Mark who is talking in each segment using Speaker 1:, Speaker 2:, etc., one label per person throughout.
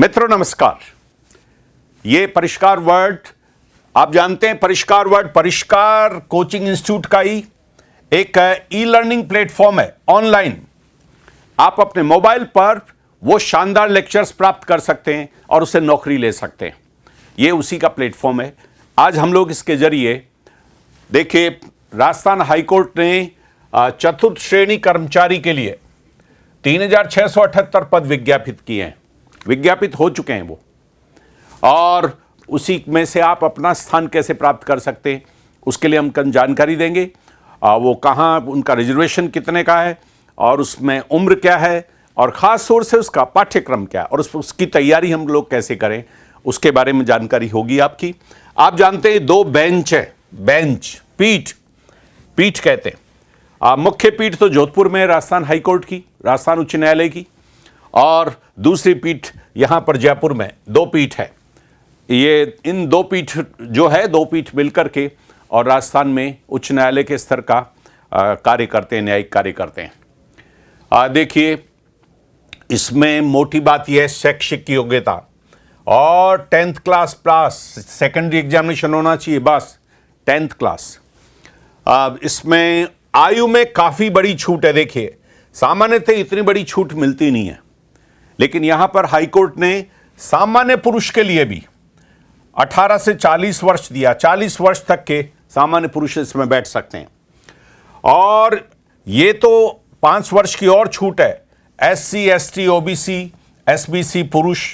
Speaker 1: मित्रों नमस्कार। ये परिष्कार वर्ल्ड, आप जानते हैं परिष्कार वर्ल्ड परिष्कार कोचिंग इंस्टीट्यूट का ही एक ई लर्निंग प्लेटफॉर्म है ऑनलाइन। आप अपने मोबाइल पर वो शानदार लेक्चर्स प्राप्त कर सकते हैं और उससे नौकरी ले सकते हैं। ये उसी का प्लेटफॉर्म है। आज हम लोग इसके जरिए देखिए, राजस्थान हाईकोर्ट ने चतुर्थ श्रेणी कर्मचारी के लिए 3678 पद विज्ञापित किए हैं, विज्ञापित हो चुके हैं वो, और उसी में से आप अपना स्थान कैसे प्राप्त कर सकते हैं उसके लिए हम जानकारी देंगे। वो कहाँ, उनका रिजर्वेशन कितने का है और उसमें उम्र क्या है और ख़ास तौर से उसका पाठ्यक्रम क्या है और उसकी तैयारी हम लोग कैसे करें उसके बारे में जानकारी होगी आपकी। आप जानते हैं दो बेंच है, बेंच पीठ कहते हैं। मुख्य पीठ तो जोधपुर में है, राजस्थान हाईकोर्ट की, राजस्थान उच्च न्यायालय की, और दूसरी पीठ यहाँ पर जयपुर में। दो पीठ है ये। इन दो पीठ जो है, दो पीठ मिलकर के और राजस्थान में उच्च न्यायालय के स्तर का कार्य करते हैं, न्यायिक कार्य करते हैं। देखिए, इसमें मोटी बात यह है शैक्षिक योग्यता और 10th class pass, secondary examination होना चाहिए, बस 10th क्लास। इसमें आयु में काफ़ी बड़ी छूट है। देखिए, सामान्यतः इतनी बड़ी छूट मिलती नहीं है, लेकिन यहाँ पर हाईकोर्ट ने सामान्य पुरुष के लिए भी 18 से 40 वर्ष दिया। 40 वर्ष तक के सामान्य पुरुष इसमें बैठ सकते हैं। और ये तो 5 वर्ष की और छूट है SC, ST, OBC, SBC पुरुष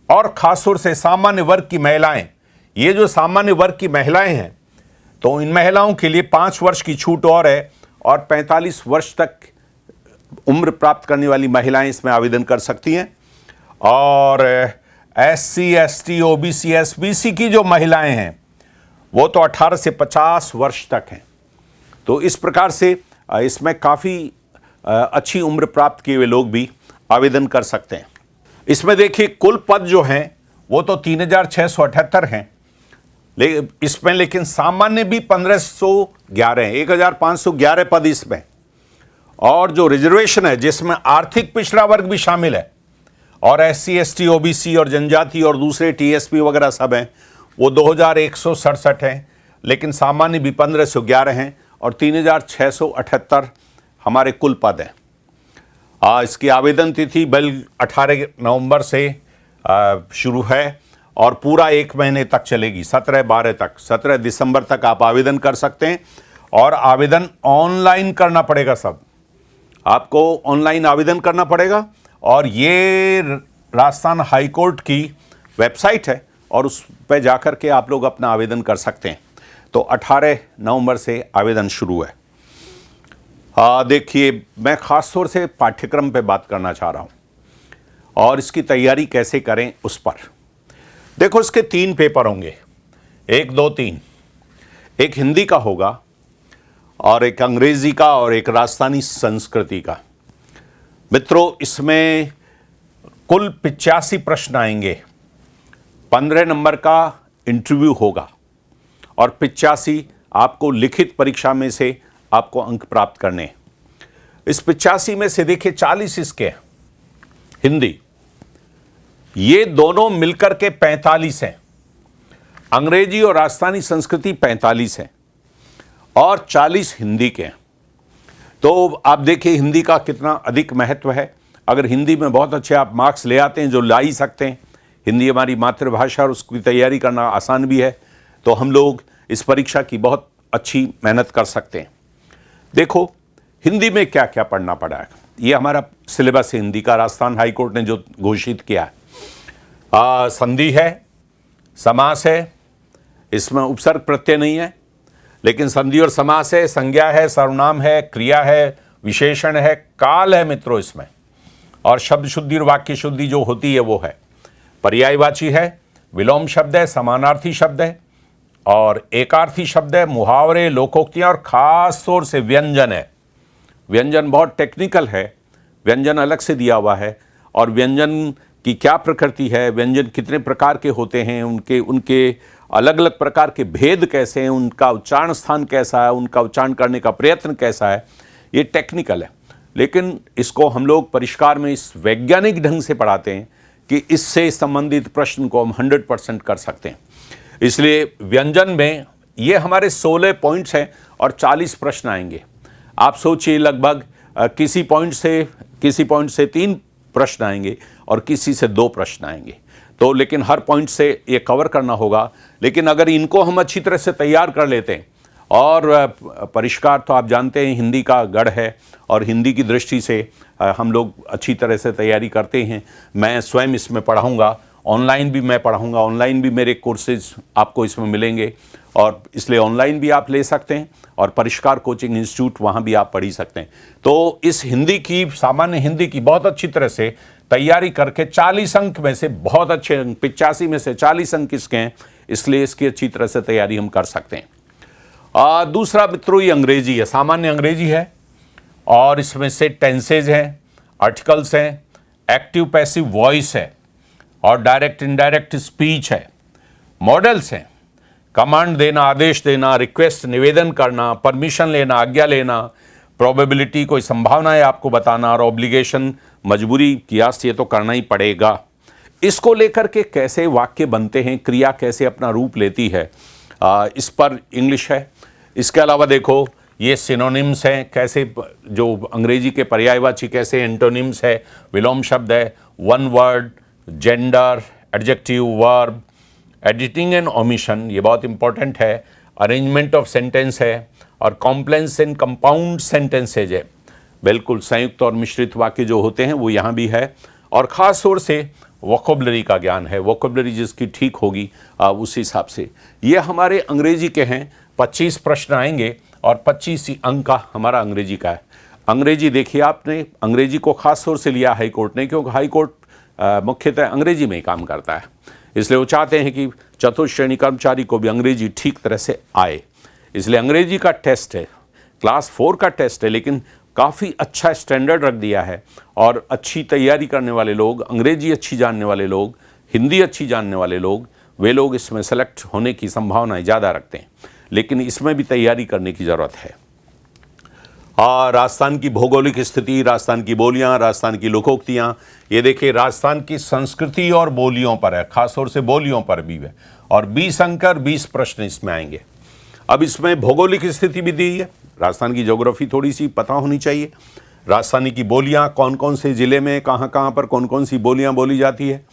Speaker 1: और खासतौर से सामान्य वर्ग की महिलाएं। ये जो सामान्य वर्ग की महिलाएं हैं, तो इन महिलाओं के लिए 5 वर्ष की छूट और है, और 45 वर्ष तक उम्र प्राप्त करने वाली महिलाएं इसमें आवेदन कर सकती हैं। और SC, ST, OBC, SBC की जो महिलाएं हैं वो तो 18 से 50 वर्ष तक हैं। तो इस प्रकार से इसमें काफ़ी अच्छी उम्र प्राप्त किए हुए लोग भी आवेदन कर सकते हैं। इसमें देखिए, कुल पद जो हैं वो तो 3678 हैं, इसमें लेकिन सामान्य भी 1511 हैं, 1511 पद इसमें। और जो रिजर्वेशन है जिसमें आर्थिक पिछड़ा वर्ग भी शामिल है और SC, ST, OBC और जनजाति और दूसरे TSP वगैरह सब हैं, वो 2167 हैं, लेकिन सामान्य भी 1511 हैं और 3678 हमारे कुल पद हैं। इसकी आवेदन तिथि बल 18 नवंबर से शुरू है और पूरा 1 महीने तक चलेगी, 17/12 तक, 17 दिसंबर तक आप आवेदन कर सकते हैं। और आवेदन ऑनलाइन करना पड़ेगा, सब आपको ऑनलाइन आवेदन करना पड़ेगा। और ये राजस्थान हाईकोर्ट की वेबसाइट है और उस पर जाकर के आप लोग अपना आवेदन कर सकते हैं। तो 18 नवंबर से आवेदन शुरू है। देखिए, मैं ख़ास तौर से पाठ्यक्रम पे बात करना चाह रहा हूँ और इसकी तैयारी कैसे करें उस पर। देखो, इसके 3 पेपर होंगे, 1, 2, 3। एक हिंदी का होगा और एक अंग्रेजी का और एक राजस्थानी संस्कृति का। मित्रों, इसमें कुल 85 प्रश्न आएंगे। 15 नंबर का इंटरव्यू होगा और 85 आपको लिखित परीक्षा में से आपको अंक प्राप्त करने। इस 85 में से देखिए 40 इसके हिंदी, ये दोनों मिलकर के 45 हैं। अंग्रेजी और राजस्थानी संस्कृति 45 है और 40 हिंदी के हैं। तो आप देखिए हिंदी का कितना अधिक महत्व है। अगर हिंदी में बहुत अच्छे आप मार्क्स ले आते हैं, जो ला ही सकते हैं, हिंदी हमारी मातृभाषा और उसकी तैयारी करना आसान भी है, तो हम लोग इस परीक्षा की बहुत अच्छी मेहनत कर सकते हैं। देखो, हिंदी में क्या क्या पढ़ना पड़ा है, ये हमारा सिलेबस है हिंदी का, राजस्थान हाईकोर्ट ने जो घोषित किया है। संधि है, समास है, इसमें उपसर्ग प्रत्यय नहीं है, लेकिन संधि और समास है, संज्ञा है, सर्वनाम है, क्रिया है, विशेषण है, काल है मित्रों इसमें, और शब्द शुद्धि और वाक्य शुद्धि जो होती है वो है। पर्यायवाची है, विलोम शब्द है, समानार्थी शब्द है और एकार्थी शब्द है, मुहावरे, लोकोक्तियाँ और ख़ास तौर से व्यंजन है। व्यंजन बहुत टेक्निकल है, व्यंजन अलग से दिया हुआ है और व्यंजन की क्या प्रकृति है, व्यंजन कितने प्रकार के होते हैं, उनके अलग अलग प्रकार के भेद कैसे हैं, उनका उच्चारण स्थान कैसा है, उनका उच्चारण करने का प्रयत्न कैसा है, ये टेक्निकल है। लेकिन इसको हम लोग परिष्कार में इस वैज्ञानिक ढंग से पढ़ाते हैं कि इससे संबंधित प्रश्न को हम 100% कर सकते हैं। इसलिए व्यंजन में ये हमारे 16 पॉइंट्स हैं और 40 प्रश्न आएंगे। आप सोचिए, लगभग किसी पॉइंट से 3 प्रश्न आएंगे और किसी से 2 प्रश्न आएंगे। तो लेकिन हर पॉइंट से ये कवर करना होगा। लेकिन अगर इनको हम अच्छी तरह से तैयार कर लेते हैं, और परिष्कार तो आप जानते हैं हिंदी का गढ़ है, और हिंदी की दृष्टि से हम लोग अच्छी तरह से तैयारी करते हैं। मैं स्वयं इसमें पढ़ाऊँगा, ऑनलाइन भी मैं पढ़ाऊँगा, ऑनलाइन भी मेरे कोर्सेज आपको इसमें मिलेंगे, और इसलिए ऑनलाइन भी आप ले सकते हैं, और परिष्कार कोचिंग इंस्टीट्यूट वहाँ भी आप पढ़ ही सकते हैं। तो इस हिंदी की, सामान्य हिंदी की बहुत अच्छी तरह से तैयारी करके 40 अंक में से बहुत अच्छे अंक, 85 में से 40 अंक इसके हैं, इसलिए इसकी अच्छी तरह से तैयारी हम कर सकते हैं। दूसरा मित्रों, ये अंग्रेजी है, सामान्य अंग्रेजी है, और इसमें से टेंसेज हैं, आर्टिकल्स हैं, एक्टिव पैसिव वॉइस है, और डायरेक्ट इनडायरेक्ट स्पीच है, मॉडल्स हैं, कमांड देना, आदेश देना, रिक्वेस्ट निवेदन करना, परमिशन लेना, आज्ञा लेना, प्रोबेबिलिटी कोई संभावनाएं आपको बताना, और ऑब्लिगेशन मजबूरी, कियास, ये तो करना ही पड़ेगा। इसको लेकर के कैसे वाक्य बनते हैं, क्रिया कैसे अपना रूप लेती है, इस पर इंग्लिश है। इसके अलावा देखो, ये सिनोनिम्स हैं, कैसे जो अंग्रेजी के पर्यायवाची कैसे एंटोनिम्स है, विलोम शब्द है, one word, gender, adjective, verb, editing and omission, ये बहुत इंपॉर्टेंट है, अरेंजमेंट ऑफ सेंटेंस है, और कॉम्प्लेक्स एंड कंपाउंड सेंटेंसेज है। बिल्कुल संयुक्त और मिश्रित वाक्य जो होते हैं वो यहाँ भी है, और ख़ास तौर से वोकैबुलरी का ज्ञान है। वोकैबुलरी जिसकी ठीक होगी उस हिसाब से। ये हमारे अंग्रेजी के हैं। 25 प्रश्न आएंगे और 25 अंक का हमारा अंग्रेजी का है। अंग्रेजी देखिए, आपने अंग्रेजी को खास तौर से लिया हाई कोर्ट ने, क्योंकि हाई कोर्ट मुख्यतः अंग्रेजी में ही काम करता है, इसलिए वो चाहते हैं कि चतुर्थ श्रेणी कर्मचारी को भी अंग्रेजी ठीक तरह से आए। इसलिए अंग्रेजी का टेस्ट है, क्लास 4 का टेस्ट है, लेकिन काफ़ी अच्छा स्टैंडर्ड रख दिया है, और अच्छी तैयारी करने वाले लोग, अंग्रेजी अच्छी जानने वाले लोग, हिंदी अच्छी जानने वाले लोग, वे लोग इसमें सेलेक्ट होने की संभावनाएं ज़्यादा रखते हैं। लेकिन इसमें भी तैयारी करने की ज़रूरत है। राजस्थान की भौगोलिक स्थिति, राजस्थान की बोलियां, राजस्थान की लोकोक्तियाँ, ये देखिए राजस्थान की संस्कृति और बोलियों पर है, खासतौर से बोलियों पर भी है, और 20 अंक और 20 प्रश्न इसमें आएंगे। अब इसमें भौगोलिक स्थिति भी दी है, राजस्थान की ज्योग्राफी थोड़ी सी पता होनी चाहिए। राजस्थानी की बोलियां, कौन कौन से ज़िले में कहाँ कहाँ पर कौन कौन सी बोलियां बोली जाती है,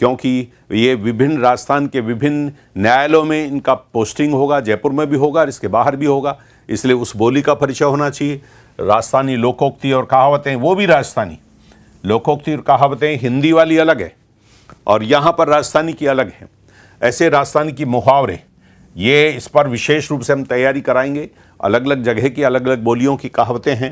Speaker 1: क्योंकि ये विभिन्न राजस्थान के विभिन्न न्यायालयों में इनका पोस्टिंग होगा, जयपुर में भी होगा और इसके बाहर भी होगा, इसलिए उस बोली का परिचय होना चाहिए। राजस्थानी लोकोक्ति और कहावतें, वो भी राजस्थानी लोकोक्ति और कहावतें हिंदी वाली अलग है, और यहाँ पर राजस्थानी की अलग है। ऐसे राजस्थानी की मुहावरे, ये इस पर विशेष रूप से हम तैयारी कराएंगे। अलग अलग जगह की अलग अलग बोलियों की कहावतें हैं।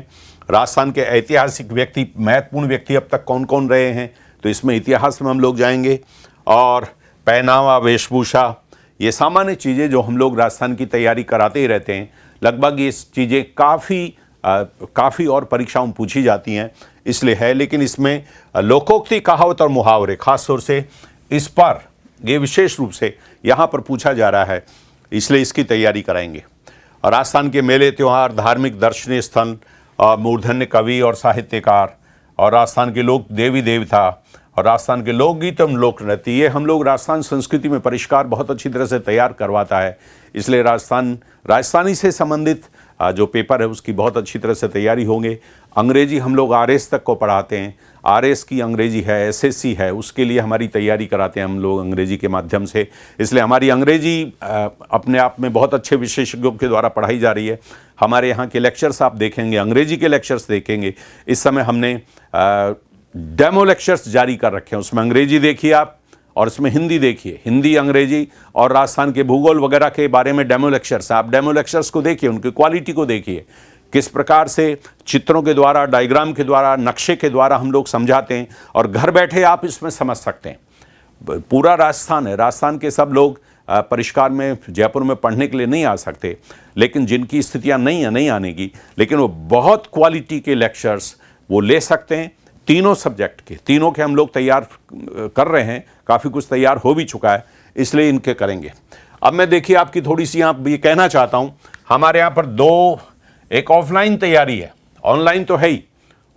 Speaker 1: राजस्थान के ऐतिहासिक व्यक्ति, महत्वपूर्ण व्यक्ति अब तक कौन कौन रहे हैं, तो इसमें इतिहास में हम लोग जाएंगे। और पहनावा, वेशभूषा, ये सामान्य चीज़ें जो हम लोग राजस्थान की तैयारी कराते ही रहते हैं। लगभग ये चीज़ें काफ़ी और परीक्षाओं में पूछी जाती हैं, इसलिए है। लेकिन इसमें लोकोक्ति, कहावत और मुहावरे खास तौर से इस पर ये विशेष रूप से यहाँ पर पूछा जा रहा है, इसलिए इसकी तैयारी कराएंगे। और राजस्थान के मेले, त्यौहार, धार्मिक दर्शनीय स्थल, मूर्धन्य कवि और साहित्यकार, और राजस्थान के लोक देवी देवता, और राजस्थान के लोकगीत एवं लोक नृत्य, ये हम लोग राजस्थान संस्कृति में परिष्कार बहुत अच्छी तरह से तैयार करवाता है। इसलिए राजस्थानी से संबंधित जो पेपर है उसकी बहुत अच्छी तरह से तैयारी होंगे। अंग्रेजी हम लोग RS तक को पढ़ाते हैं, RS की अंग्रेजी है, SSC है, उसके लिए हमारी तैयारी कराते हैं हम लोग अंग्रेजी के माध्यम से। इसलिए हमारी अंग्रेजी अपने आप में बहुत अच्छे विशेषज्ञों के द्वारा पढ़ाई जा रही है। हमारे यहाँ के लेक्चर्स आप देखेंगे, अंग्रेजी के लेक्चर्स देखेंगे। इस समय हमने डेमो लेक्चर्स जारी कर रखे हैं, उसमें अंग्रेजी देखिए आप, और इसमें हिंदी देखिए, हिंदी, अंग्रेजी और राजस्थान के भूगोल वगैरह के बारे में डेमो लेक्चर्स। आप डेमो लेक्चर्स को देखिए, उनकी क्वालिटी को देखिए, किस प्रकार से चित्रों के द्वारा, डायग्राम के द्वारा, नक्शे के द्वारा हम लोग समझाते हैं, और घर बैठे आप इसमें समझ सकते हैं। पूरा राजस्थान है, राजस्थान के सब लोग परिष्कार में, जयपुर में पढ़ने के लिए नहीं आ सकते, लेकिन जिनकी स्थितियाँ नहीं आने की, लेकिन वो बहुत क्वालिटी के लेक्चर्स वो ले सकते हैं। तीनों सब्जेक्ट के, तीनों के हम लोग तैयार कर रहे हैं, काफ़ी कुछ तैयार हो भी चुका है, इसलिए इनके करेंगे। अब मैं देखिए आपकी थोड़ी सी यहाँ ये कहना चाहता हूँ, हमारे यहाँ पर एक ऑफलाइन तैयारी है, ऑनलाइन तो है ही।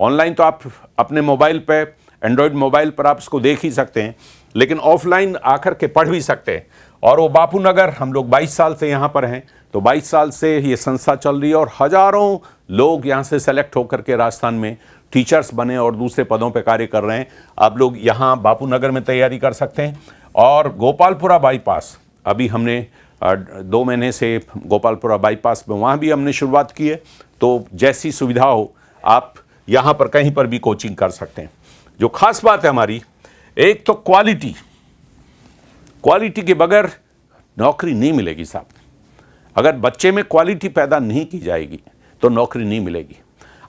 Speaker 1: ऑनलाइन तो आप अपने मोबाइल पे एंड्रॉयड मोबाइल पर आप इसको देख ही सकते हैं, लेकिन ऑफलाइन आकर के पढ़ भी सकते हैं। और वो बापू नगर, हम लोग 22 साल से यहाँ पर हैं, तो 22 साल से ये संस्था चल रही है और हज़ारों लोग यहाँ से सेलेक्ट होकर के राजस्थान में टीचर्स बने और दूसरे पदों पे कार्य कर रहे हैं। आप लोग यहाँ बापू नगर में तैयारी कर सकते हैं। और गोपालपुरा बाईपास, अभी हमने 2 महीने से गोपालपुरा बाईपास में वहाँ भी हमने शुरुआत की है। तो जैसी सुविधा हो आप यहाँ पर कहीं पर भी कोचिंग कर सकते हैं। जो खास बात है हमारी, एक तो क्वालिटी के बगैर नौकरी नहीं मिलेगी साहब। अगर बच्चे में क्वालिटी पैदा नहीं की जाएगी तो नौकरी नहीं मिलेगी।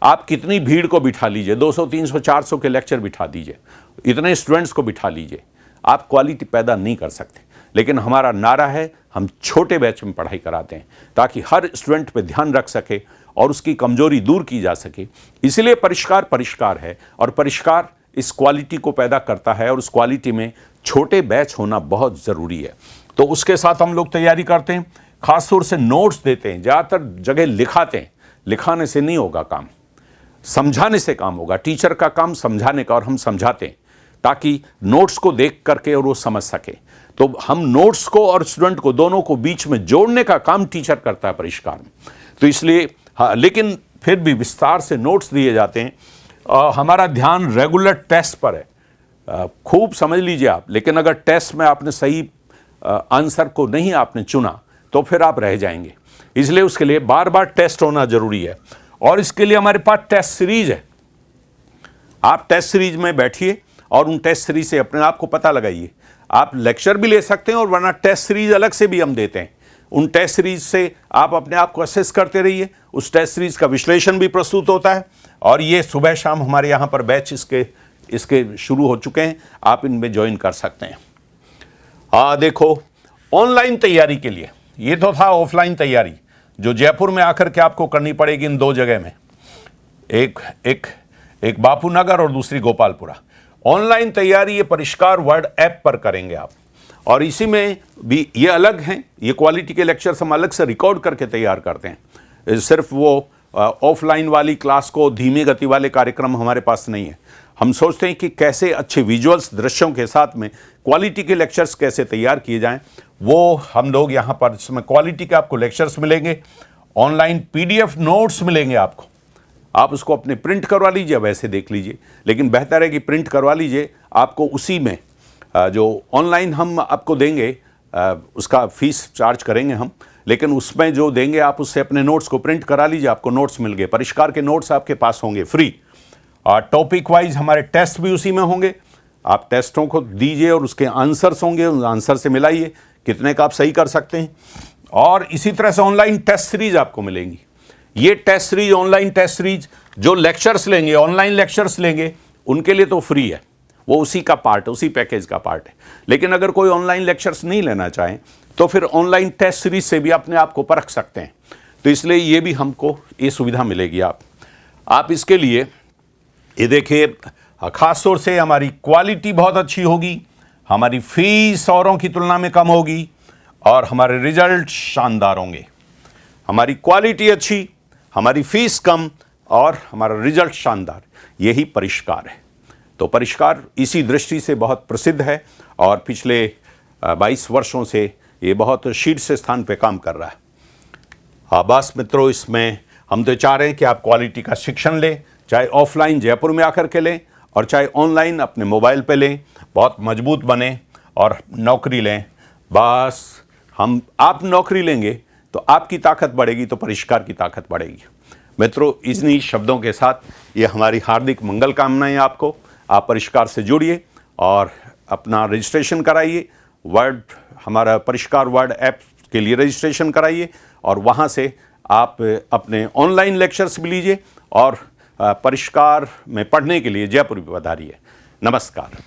Speaker 1: आप कितनी भीड़ को बिठा लीजिए, 200, 300, 400 के लेक्चर बिठा दीजिए, इतने स्टूडेंट्स को बिठा लीजिए, आप क्वालिटी पैदा नहीं कर सकते। लेकिन हमारा नारा है, हम छोटे बैच में पढ़ाई कराते हैं ताकि हर स्टूडेंट पे ध्यान रख सके और उसकी कमजोरी दूर की जा सके। इसलिए परिष्कार है और परिष्कार इस क्वालिटी को पैदा करता है और उस क्वालिटी में छोटे बैच होना बहुत ज़रूरी है। तो उसके साथ हम लोग तैयारी करते हैं, खास तौर से नोट्स देते हैं, ज़्यादातर जगह लिखाते हैं। लिखाने से नहीं होगा काम, समझाने से काम होगा। टीचर का काम समझाने का और हम समझाते हैं ताकि नोट्स को देख करके और वो समझ सके। तो हम नोट्स को और स्टूडेंट को दोनों को बीच में जोड़ने का काम टीचर करता है परिष्कार में। तो इसलिए हाँ, लेकिन फिर भी विस्तार से नोट्स दिए जाते हैं। हमारा ध्यान रेगुलर टेस्ट पर है। खूब समझ लीजिए आप, लेकिन अगर टेस्ट में आपने सही आंसर को नहीं आपने चुना तो फिर आप रह जाएंगे। इसलिए उसके लिए बार बार टेस्ट होना जरूरी है और इसके लिए हमारे पास टेस्ट सीरीज है। आप टेस्ट सीरीज में बैठिए और उन टेस्ट सीरीज से अपने आप को पता लगाइए। आप लेक्चर भी ले सकते हैं और वरना टेस्ट सीरीज अलग से भी हम देते हैं। उन टेस्ट सीरीज से आप अपने आप को असेस करते रहिए। उस टेस्ट सीरीज का विश्लेषण भी प्रस्तुत होता है और ये सुबह शाम हमारे यहाँ पर बैच इसके शुरू हो चुके हैं, आप इनमें ज्वाइन कर सकते हैं। देखो, ऑनलाइन तैयारी के लिए ये तो था ऑफलाइन तैयारी जो जयपुर में आकर के आपको करनी पड़ेगी इन 2 जगह में, एक बापू नगर और दूसरी गोपालपुरा। ऑनलाइन तैयारी ये परिष्कार वर्ड ऐप पर करेंगे आप, और इसी में भी ये अलग हैं, ये क्वालिटी के लेक्चर्स हम अलग से रिकॉर्ड करके तैयार करते हैं। सिर्फ वो ऑफलाइन वाली क्लास को धीमी गति वाले कार्यक्रम हमारे पास नहीं है। हम सोचते हैं कि कैसे अच्छे विजुअल्स, दृश्यों के साथ में क्वालिटी के लेक्चर्स कैसे तैयार किए जाएं, वो हम लोग यहाँ पर इसमें क्वालिटी के आपको लेक्चर्स मिलेंगे, ऑनलाइन पीडीएफ नोट्स मिलेंगे आपको। आप उसको अपने प्रिंट करवा लीजिए, वैसे देख लीजिए, लेकिन बेहतर है कि प्रिंट करवा लीजिए। आपको उसी में जो ऑनलाइन हम आपको देंगे उसका फीस चार्ज करेंगे हम, लेकिन उसमें जो देंगे आप उससे अपने नोट्स को प्रिंट करा लीजिए, आपको नोट्स मिल गए। परिष्कार के नोट्स आपके पास होंगे फ्री। टॉपिक वाइज हमारे टेस्ट भी उसी में होंगे। आप टेस्टों को दीजिए और उसके आंसर्स होंगे, उन आंसर से मिलाइए कितने का आप सही कर सकते हैं। और इसी तरह से ऑनलाइन टेस्ट सीरीज आपको मिलेंगी। ये test series, online test series, जो लेक्चर्स लेंगे, ऑनलाइन लेक्चर्स लेंगे, उनके लिए तो फ्री है, वो उसी का पार्ट है, उसी पैकेज का पार्ट है। लेकिन अगर कोई ऑनलाइन लेक्चर्स नहीं लेना चाहें तो फिर ऑनलाइन टेस्ट सीरीज से भी अपने आप को परख सकते हैं। तो इसलिए ये भी हमको ये सुविधा मिलेगी। आप इसके लिए ये देखिए, खास तौर से हमारी क्वालिटी बहुत अच्छी होगी, हमारी फीस औरों की तुलना में कम होगी और हमारे रिजल्ट शानदार होंगे। हमारी क्वालिटी अच्छी, हमारी फीस कम और हमारा रिजल्ट शानदार, यही परिष्कार है। तो परिष्कार इसी दृष्टि से बहुत प्रसिद्ध है और पिछले 22 वर्षों से ये बहुत शीर्ष स्थान पे काम कर रहा है। हाँ बस मित्रों, इसमें हम तो चाह रहे हैं कि आप क्वालिटी का शिक्षण लें, चाहे ऑफलाइन जयपुर में आकर के लें और चाहे ऑनलाइन अपने मोबाइल पे लें, बहुत मजबूत बने और नौकरी लें। बस आप नौकरी लेंगे तो आपकी ताकत बढ़ेगी, तो परिष्कार की ताकत बढ़ेगी। मित्रों, इन्हीं शब्दों के साथ ये हमारी हार्दिक मंगल कामनाएं आपको। आप परिष्कार से जुड़िए और अपना रजिस्ट्रेशन कराइए। हमारा परिष्कार वर्ड ऐप के लिए रजिस्ट्रेशन कराइए और वहाँ से आप अपने ऑनलाइन लेक्चर्स भी लीजिए और परिष्कार में पढ़ने के लिए जयपुर भी पधारिए। नमस्कार।